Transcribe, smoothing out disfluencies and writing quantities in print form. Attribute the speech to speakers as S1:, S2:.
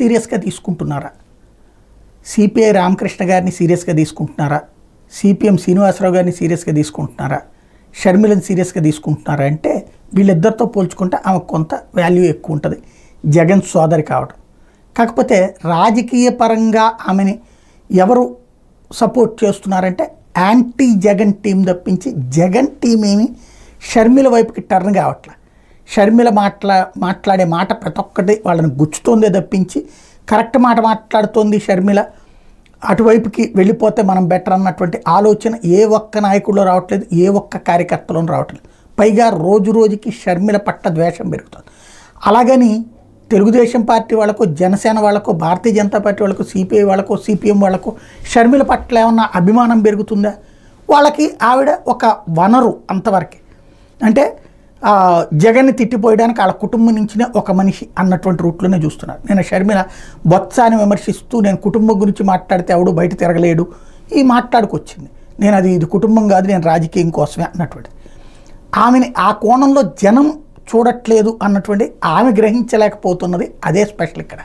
S1: సీరియస్గా తీసుకుంటున్నారా, సిపిఐ రామకృష్ణ గారిని సీరియస్గా తీసుకుంటున్నారా, సిపిఎం శ్రీనివాసరావు గారిని సీరియస్గా తీసుకుంటున్నారా, షర్మిలను సీరియస్గా తీసుకుంటున్నారా అంటే వీళ్ళిద్దరితో పోల్చుకుంటే ఆమెకు కొంత వాల్యూ ఎక్కువ ఉంటుంది, జగన్ సోదరి కావడం. కాకపోతే రాజకీయ పరంగా ఆమెని ఎవరు సపోర్ట్ చేస్తున్నారంటే యాంటీ జగన్ టీం తప్పించి జగన్ టీం ఏమి షర్మిల వైపుకి టర్న్ కావట్లే. షర్మిల మాట్లాడే మాట ప్రతి ఒక్కటి వాళ్ళని గుచ్చుతోందే తప్పించి కరెక్ట్ మాట మాట్లాడుతోంది షర్మిల, అటువైపుకి వెళ్ళిపోతే మనం బెటర్ అన్నటువంటి ఆలోచన ఏ ఒక్క నాయకుల్లో రావట్లేదు, ఏ ఒక్క కార్యకర్తలోనూ రావట్లేదు. పైగా రోజు రోజుకి షర్మిల పట్ల ద్వేషం పెరుగుతుంది. అలాగని తెలుగుదేశం పార్టీ వాళ్ళకు, జనసేన వాళ్ళకు, భారతీయ జనతా పార్టీ వాళ్ళకు, సిపిఐ వాళ్ళకు, సిపిఎం వాళ్ళకు షర్మిల పట్ల ఏమన్నా అభిమానం పెరుగుతుందా? వాళ్ళకి ఆవిడ ఒక వనరు అంతవరకే. అంటే జగన్ని తిట్టిపోయడానికి వాళ్ళ కుటుంబం నుంచినే ఒక మనిషి అన్నటువంటి రూట్లోనే చూస్తున్నారు. నేను షర్మిల బొత్సాని విమర్శిస్తూ నేను కుటుంబం గురించి మాట్లాడితే ఎవడు బయట తిరగలేడు ఈ మాట్లాడుకొచ్చింది. నేను ఇది కుటుంబం కాదు, నేను రాజకీయం కోసమే అన్నటువంటి ఆమెని ఆ కోణంలో జనం చూడట్లేదు అన్నటువంటి ఆమె గ్రహించలేకపోతున్నది. అదే స్పెషల్ ఇక్కడ.